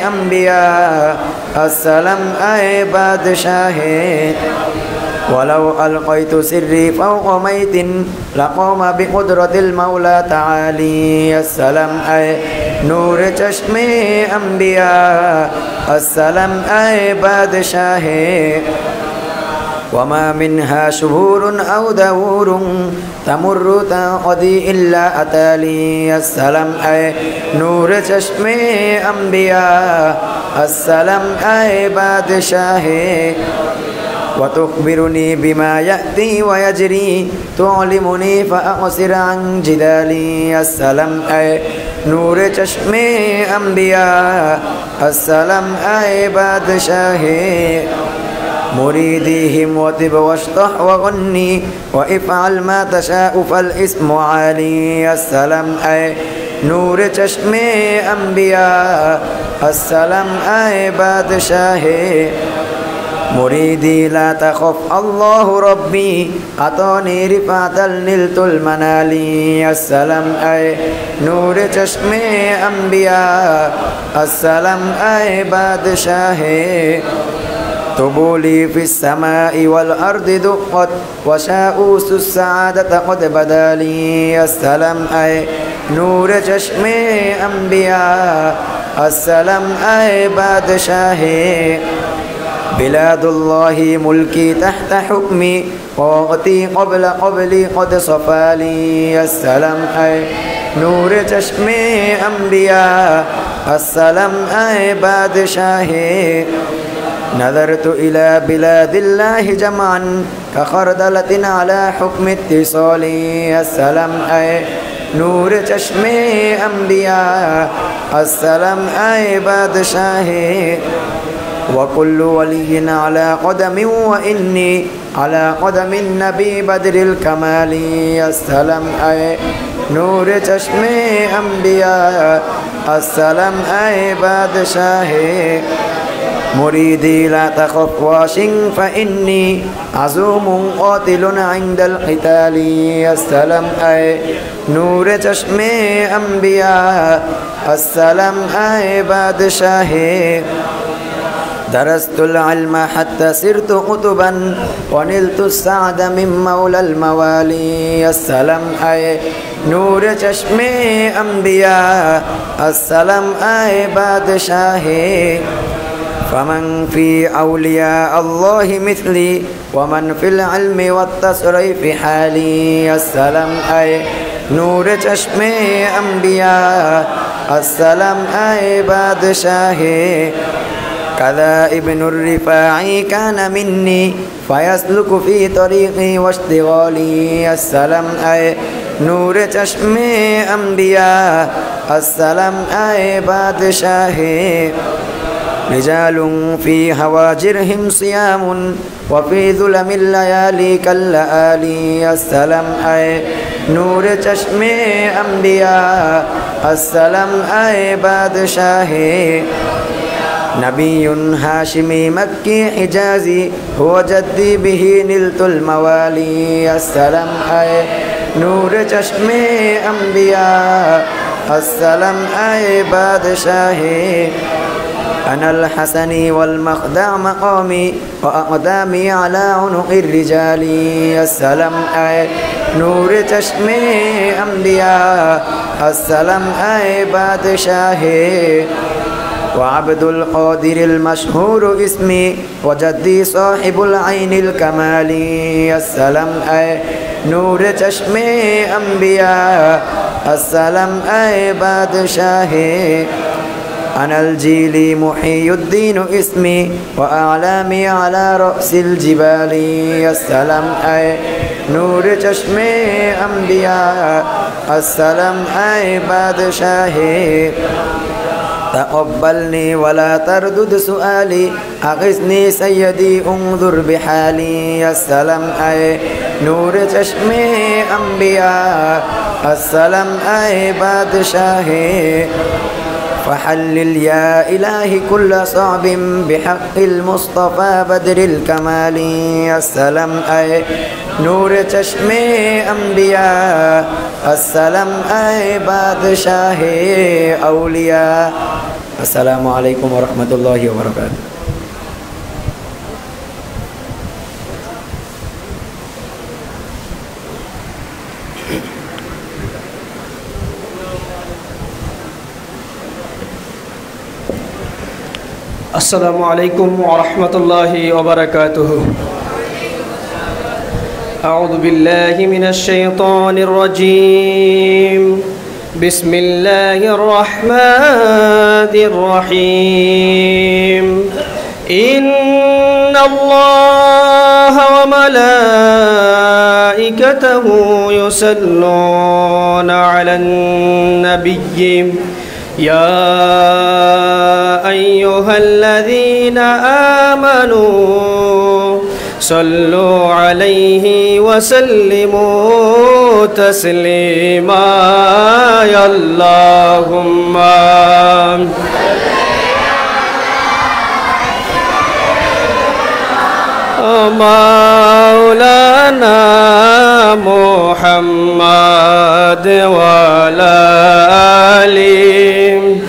أنبياء السلام أي بادشاهي ولو ألقيت سري فوق ميت لقام بقدرة المولى تعالي السلام أي نور چشم أنبياء السلام أي بادشاهي وما منها شهور أو دور تمر تنقضي إلا أتالي السلام أي نور چشم أنبياء السلام أي بادشاهي وتخبرني بما يأتي ويجري تعلمني فأقصر عن جدالي السلام أي نور چشم أنبياء السلام أي بادشاهي مريديهم وطب واشطح وغني وافعل ما تشاء فالاسم عالي السلام أي نور چشم أنبياء السلام أي بادشاهي مريدي لا تخف الله ربي أعطاني رفعة نلت المنالي السلام أي نور چشم أنبياء السلام أي بادشاهي طبولي في السماء والأرض دقت وشاؤوس السعادة قد بدا لي السلام أي نور چشم أنبياء السلام أي بادشاهي بلاد الله ملكي تحت حكمي ووقتي قبلي قد صفى لي السلام أي نور چشم أنبياء السلام أي بادشاهي نظرت إلى بلاد الله جمعا كخردلة على حكم اتصالي السلام أي نور چشم أنبياء السلام أي بادشاهي وكل ولي على قدم وإني على قدم النبي بدر الكمال السلام أي نور چشم أنبياء السلام أي بادشاهي مريدي لا تخف واش فإني عزوم قاتل عند القتال السلام أي نور چشم انبیاء السلام أي بادشاہ درست العلم حتى صرت قطبا ونلت السعد من مولى الموالي السلام أي نور چشم انبیاء السلام أي بادشاہ فمن في أولياء الله مثلي ومن في العلم والتصريف حالي السلام أي نور چشم انبیاء السلام أي بادشاہ كذا ابن الرفاعي كان مني فيسلك في طريقي واشتغالي السلام أي نور چشم انبیاء السلام أي بادشاہ رجال في هواجرهم صيام وفي ظلم الليالي كاللآلي السلام أي نور چشم انبیاء السلام أي بادشاہ نبي هاشمي مكي حجازي هو جدي به نلت الموالي السلام أي نور چشم انبیاء السلام أي بادشاہ أنا الحسني والمخدع مقامي وأقدامي على عنق الرجال السلام أي نور چشم انبیاء السلام أي بادشاہ وعبد القادر المشهور اسمي وجدي صاحب العين الكمال السلام أي نور چشم انبیاء السلام أي بادشاہ أنا الجيلي محي الدين اسمي وأعلامي على رأس الجبال السلام أي نور چشم انبیاء السلام أي بادشاہ تقبلني ولا تردد سؤالي أغثني سيدي انظر بحالي السلام أي نور چشم انبیاء السلام أي بادشاہ فحلل يا إلهي كل صعب بحق المصطفى بدر الكمال السلام أي نور چشم انبیاء السلام أي بادشاہ اولیاء السلام علیکم ورحمۃ اللہ وبرکاتہ السلام علیکم ورحمۃ اللہ وبرکاتہ اعوذ باللہ من الشیطان الرجیم بسم اللہ الرحمن الرحیم ان اللہ وملائکتہ یصلون علی النبی يا أيها الذين آمنوا صلوا عليه وسلموا تسليما يا اللهم مولانا محمد وعلى آله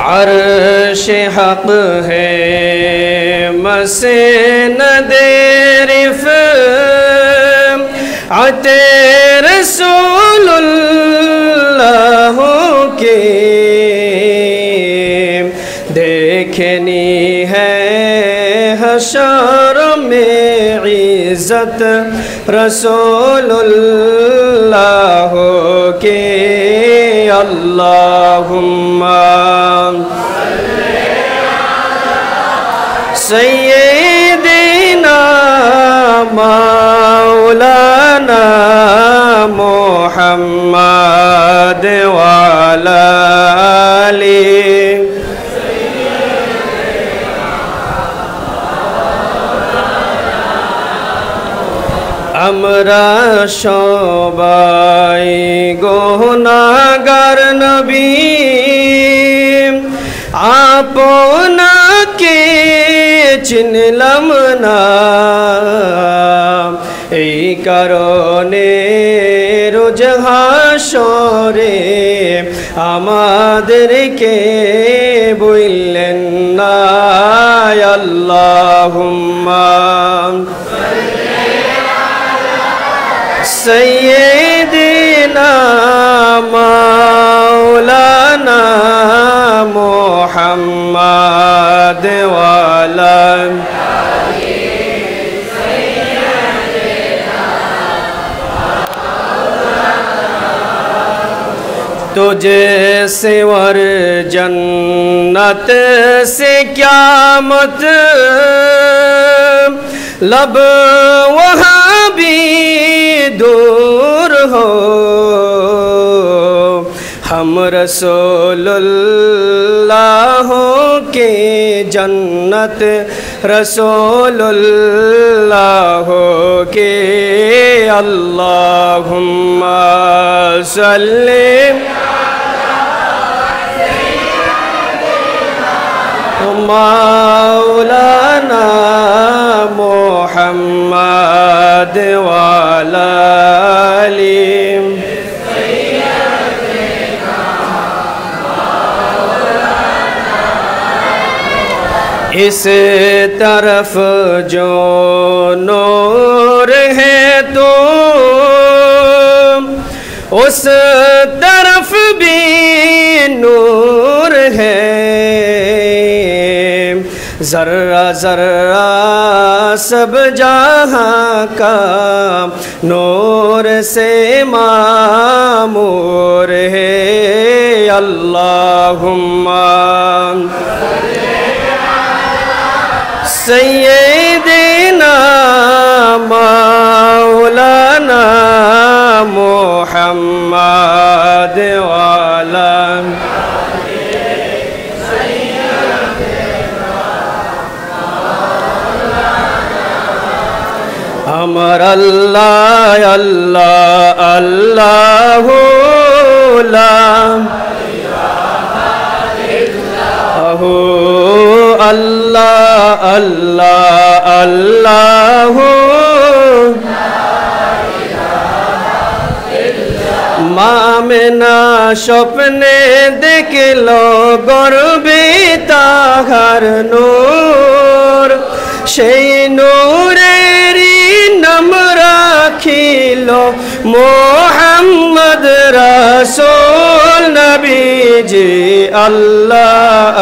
عرش حق ہے مسند رفعت رسول اللہ کی دیکھنی ہے حشر میں عزت رسول اللہ کی اللہم سیدنا مولانا محمد وعلى آله আমরা সবাই গুনাহগার নবী আপনাকে চিনলাম না এই কারণে রোজ হাসরে আমাদেরকে বললেন না আল্লাহুম্মা সাইয়্যিদিনা মাওলানা মুহাম্মদ ওয়া আলা तुझे से और जन्नत से क्या मतलब वहाँ भी दूर हो हम रसूलुल्लाह के जन्नत रसूलुल्लाह के अल्लाहुम्मा सल्ली मौलाना मुहम्मद वाला इस तरफ जो नूर है तो उस तरफ भी नूर है ज़र्रा ज़र्रा सब जहाँ का नूर से मामूर है अल्लाहुम्मा सय्यिदिना मौलाना मुहम्मद वाला अमर अल्लाह अल्लाह अल्लाहु ला अल्लाह अल्लाह अल्लाह मामेना स्वप्ने देखलो गरबे ताहार नूर সেই নূরেরই নাম রাখিল মুহাম্মদ রাসূল নবীজি আল্লাহ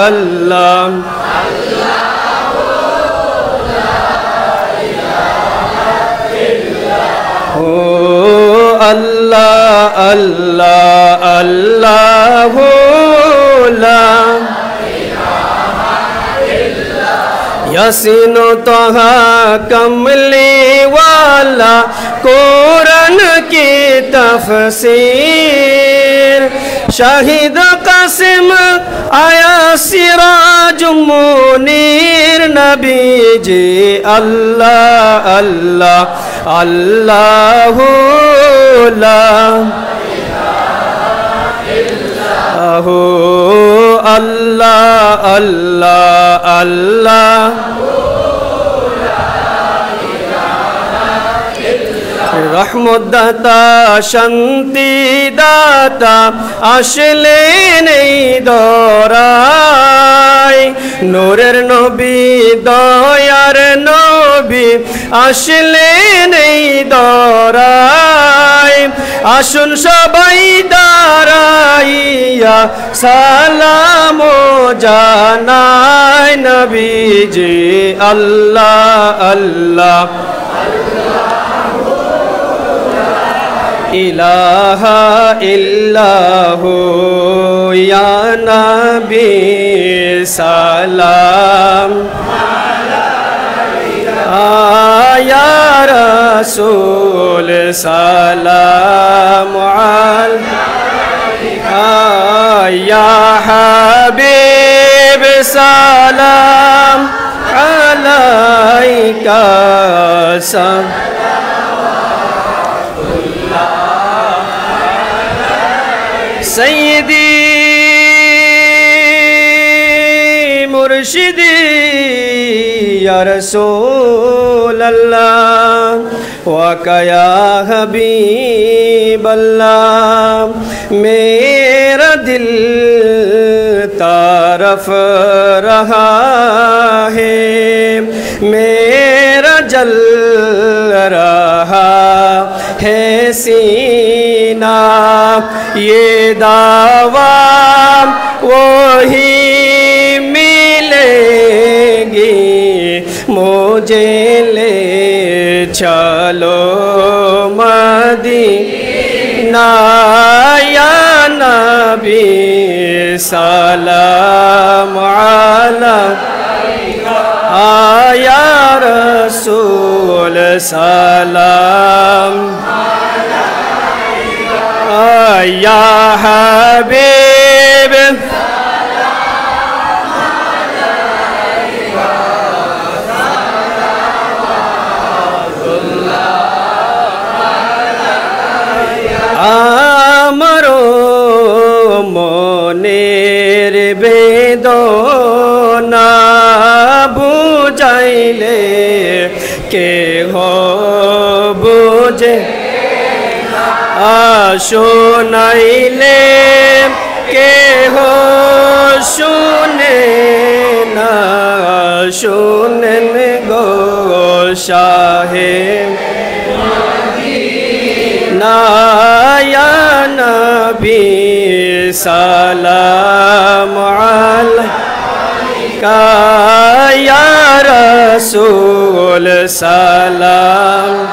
আল্লাহ अल्लाह अल्लाह अल्लाह ला यासीन तहा कमली वाला कुरान की तफसीर शाहिद कासिम आया सिराज मुनीर नबी जी अल्लाह अल्लाह अल्लाह ला अल्लाह अल्लाह अल्लाह रहमत दाता शांति दाता आशले नहीं दौराय नूरेर नबी दयार नबी आशले नहीं दौराय आशुन सबाई दाराइया सालाम जानाय नबीजी अल्लाह अल्लाह इलाहा इल्लाहु या नबी सलाम या रसूल सलाम या हबीब सलाम अलैका سیدی مرشدی یا رسول اللہ واقع یا حبیب اللہ میرا دل طرف رہا ہے میرا جل رہا ہے سینہ یہ دعویٰ وہی ملے گی مجھے لے چلو مدینہ یا نبی سلام علیکہ یا رسول سلام یا حبیب আমারো মনের বেদনা বুঝাইলে কে বুঝে শোনাইলে কে শুনে না শুনেন গো শাহে یا نبی سلام علیکہ یا رسول سلام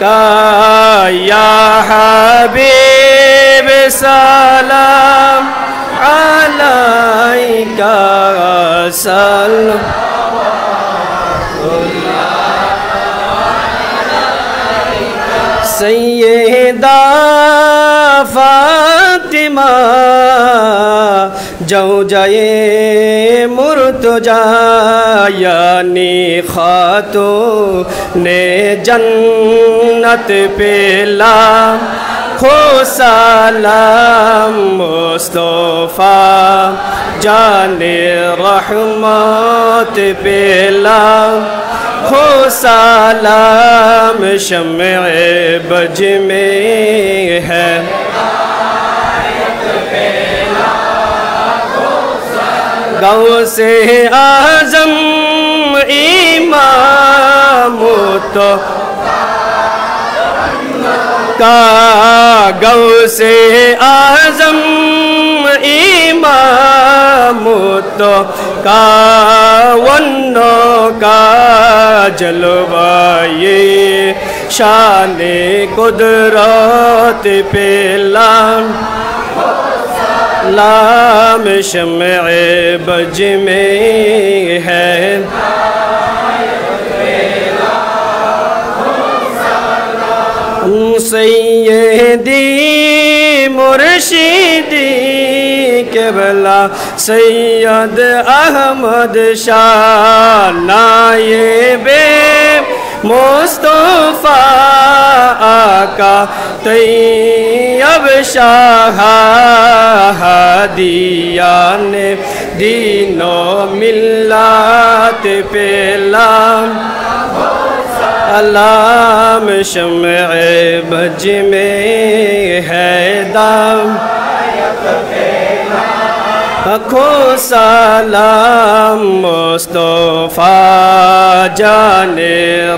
علیکہ یا حبیب سلام علیکہ سلام سیدہ فاطمہ زوجہ مرتضیٰ یعنی خاتون جنت پہ لاکھوں سلام مصطفیٰ جان رحمت پہ لاکھوں سلام شمع بج میں ہے غوث اعظم امام تو کا غوث اعظم امام تو کا ونوں کا جلوہ یہ شان قدرت پہ لام شمع بج میں ہے سیدی مرشدی قبلہ سید احمد شاہ نائب مصطفیٰ آقا طیب شاہ ہادیان دین و ملت پہ علام شمع بج میں ہے دام لاکھوں سلام مصطفیٰ جان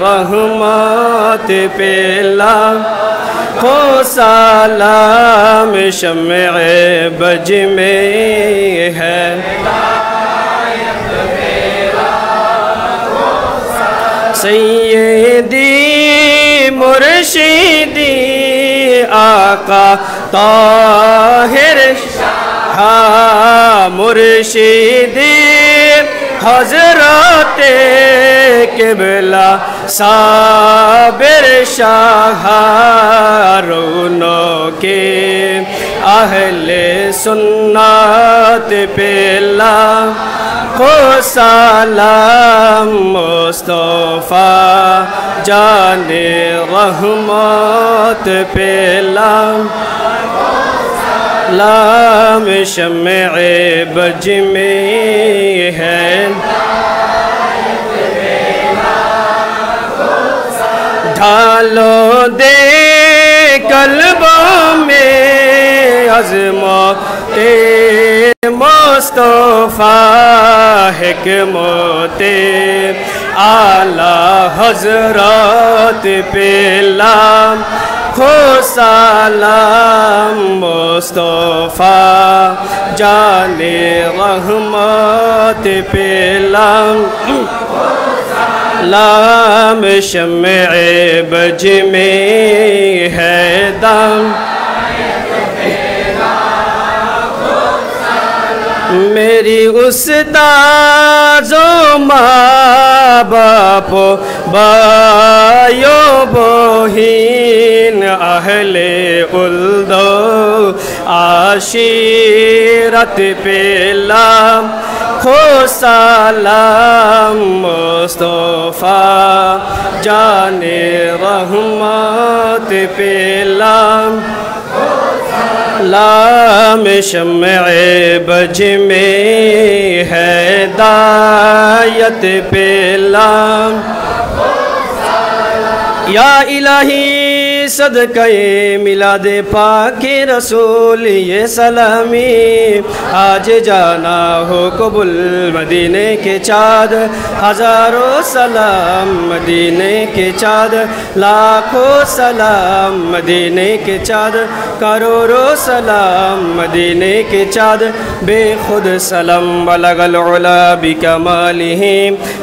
رحمت پہ لاکھوں سلام شمع بج میں ہے سیدی مرشدی آقا طاہر مرشدی حضرت قبلہ صابر شاہ رونوں کے اہل سنت پہ لاکھوں سلام مصطفیٰ جان رحمت پہ لام شمع بج میں ہے ڈھالو دے قلبوں میں عظمت مصطفیٰ حکمت اعلیٰ حضرات پہ لاکھوں سلام مصطفیٰ جان رحمت پہ لام شمع بج میں ہے دم میری استاذوں ماں باپ بھائیوں بہن اہل الدو عشیرت پہ لاکھوں سلام مصطفیٰ جان رحمت پہ لام شمع بج میں ہدایت پہ لام یا الہی صدقہ میلاد پاک رسول یہ سلامی آج جانا ہو قبول مدینے کے چاند ہزاروں سلام مدینے کے چاند لاکھوں سلام مدینے کے چاند کروڑوں سلام مدینے کے چاند بے خود سلام بلغ العلا بکمالہ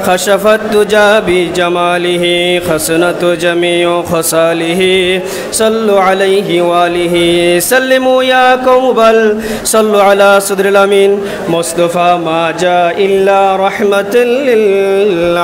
خشفت تجا بجمالہ خسنت جمیع خصالہ صلوا علیہ وآلہ سلموا یا قوم بل صلوا علی صدر الامین مصطفیٰ ما جاء الا رحمت للعالمین